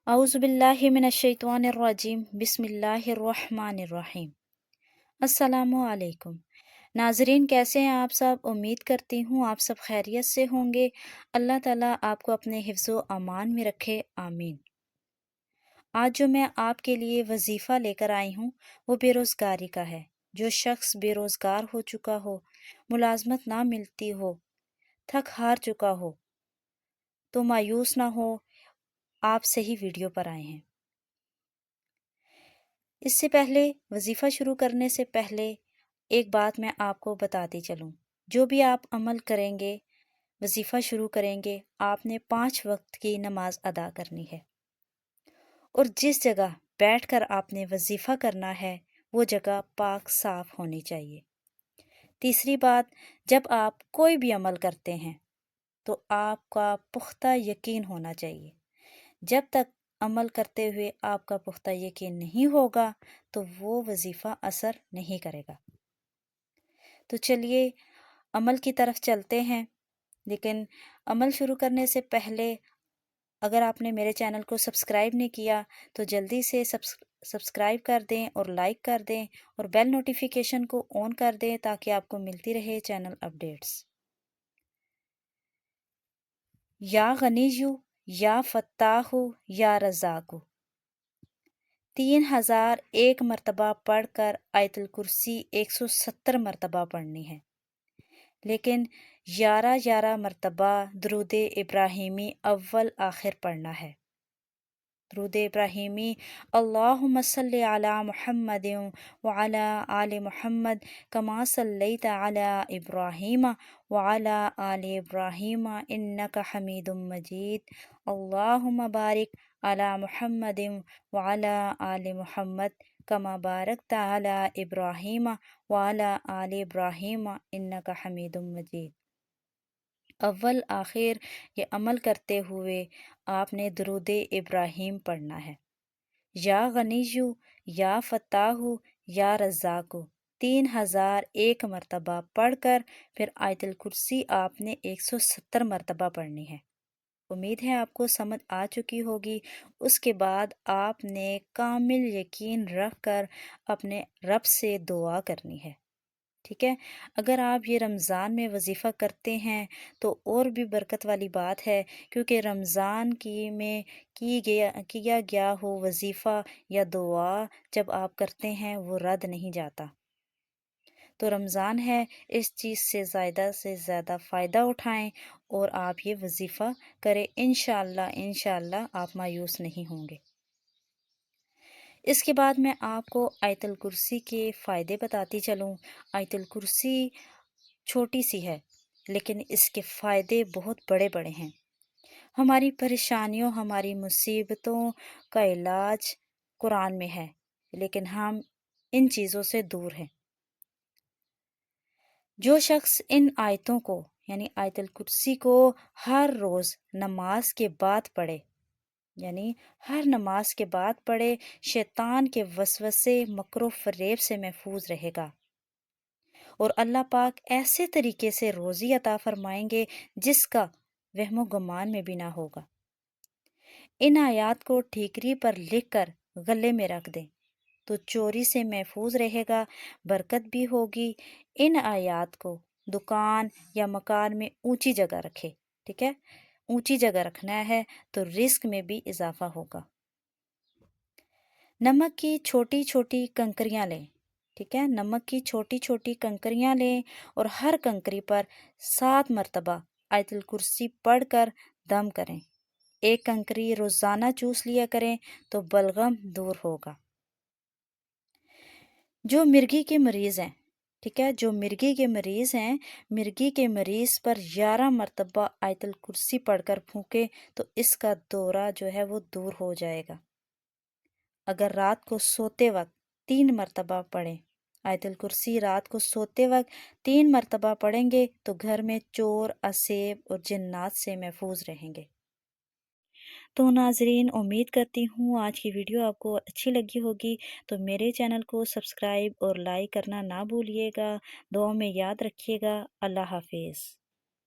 औज़ुबिल्लाहि मिनश्शैतानिर्रजीम बिस्मिल्लाहिर्रहमानिर्रहीम। अस्सलामु अलैकुम। नाज़रीन, कैसे हैं आप सब? उम्मीद करती हूँ आप सब खैरियत से होंगे। अल्लाह ताला आपको अपने हिफ्ज़ो अमान में रखे, आमीन। आज जो मैं आपके लिए वजीफ़ा लेकर आई हूँ वो बेरोज़गारी का है। जो शख्स बेरोज़गार हो चुका हो, मुलाजमत ना मिलती हो, थक हार चुका हो, तो मायूस ना हो, आप सही वीडियो पर आए हैं। इससे पहले वजीफ़ा शुरू करने से पहले एक बात मैं आपको बताती चलूँ। जो भी आप अमल करेंगे, वजीफ़ा शुरू करेंगे, आपने 5 वक्त की नमाज अदा करनी है। और जिस जगह बैठकर आपने वजीफ़ा करना है वो जगह पाक साफ होनी चाहिए। तीसरी बात, जब आप कोई भी अमल करते हैं तो आपका पुख्ता यकीन होना चाहिए। जब तक अमल करते हुए आपका पुख्ता यकीन नहीं होगा तो वो वजीफ़ा असर नहीं करेगा। तो चलिए अमल की तरफ चलते हैं। लेकिन अमल शुरू करने से पहले अगर आपने मेरे चैनल को सब्सक्राइब नहीं किया तो जल्दी से सब्सक्राइब कर दें और लाइक कर दें और बेल नोटिफिकेशन को ऑन कर दें ताकि आपको मिलती रहे चैनल अपडेट्स। या गनीयु, या फत्ताहु, या रज़ाकु 3001 मरतबा पढ़कर आयतुल कुर्सी 170 मरतबा पढ़नी है। लेकिन 11 मरतबा दरूद इब्राहिमी अव्वल आखिर पढ़ना है। दरूद इब्राहिमी अल्लाहुम्मा सल्लि अला मुहम्मदिन व अला आलि मुहम्मद कमा सल्लैता अला इब्राहीम व अला आलि इब्राहीम इन्नका हमीदुम मजीद। अल्लाहुम्मा बारिक अला मुहम्मदिन व अला आलि मुहम्मद कमा बारकता अला इब्राहीम व अला आलि इब्राहीम इन्नका हमीदुम मजीद। अव्वल आखिर ये अमल करते हुए आपने दरूद इब्राहिम पढ़ना है। या गनीयु, या फत्ताहु, या रज़ाकु 3001 मरतबा पढ़कर फिर आयतुल कुर्सी आपने 170 मरतबा पढ़नी है। उम्मीद है आपको समझ आ चुकी होगी। उसके बाद आपने कामिल यकीन रख कर अपने रब से दुआ करनी है। ठीक है। अगर आप ये रमज़ान में वजीफ़ा करते हैं तो और भी बरकत वाली बात है, क्योंकि रमज़ान की में किया गया हो वजीफ़ा या दुआ जब आप करते हैं वो रद्द नहीं जाता। तो रमज़ान है, इस चीज़ से ज़्यादा फ़ायदा उठाएं और आप ये वजीफ़ा करें। इंशाअल्लाह आप मायूस नहीं होंगे। इसके बाद मैं आपको आयतुल कुर्सी के फ़ायदे बताती चलूँ। आयतुल कुर्सी छोटी सी है लेकिन इसके फ़ायदे बहुत बड़े बड़े हैं। हमारी परेशानियों, हमारी मुसीबतों का इलाज कुरान में है, लेकिन हम इन चीज़ों से दूर हैं। जो शख्स इन आयतों को यानी आयतुल कुर्सी को हर रोज़ नमाज के बाद पढ़े, यानी हर नमाज के बाद पढ़े, शैतान के वसवसे, मकरो फरेब से महफूज रहेगा और अल्लाह पाक ऐसे तरीके से रोज़ी अता फरमाएंगे जिसका वहमो गुमान में भी ना होगा। इन आयात को ठीकरी पर लिख कर गले में रख दें तो चोरी से महफूज रहेगा, बरकत भी होगी। इन आयात को दुकान या मकान में ऊंची जगह रखे। ठीक है, ऊंची जगह रखना है तो रिस्क में भी इजाफा होगा। नमक की छोटी छोटी कंकरियां लें। ठीक है, नमक की छोटी छोटी कंकरियां लें और हर कंकरी पर 7 मरतबा आयतुल कुर्सी पढ़कर दम करें। एक कंकरी रोज़ाना चूस लिया करें तो बलगम दूर होगा। जो मिर्गी के मरीज़ हैं, ठीक है, जो मिर्गी के मरीज़ हैं, मिर्गी के मरीज़ पर 11 मरतबा आयतुल कुर्सी पढ़कर फूंके तो इसका दौरा जो है वो दूर हो जाएगा। अगर रात को सोते वक्त 3 मरतबा पढ़ें, आयतुल कुर्सी रात को सोते वक्त 3 मरतबा पढ़ेंगे तो घर में चोर, असेब और जिन्नात से महफूज रहेंगे। तो नाजरीन, उम्मीद करती हूँ आज की वीडियो आपको अच्छी लगी होगी। तो मेरे चैनल को सब्सक्राइब और लाइक करना ना भूलिएगा। दुआ में याद रखिएगा। अल्लाह हाफिज़।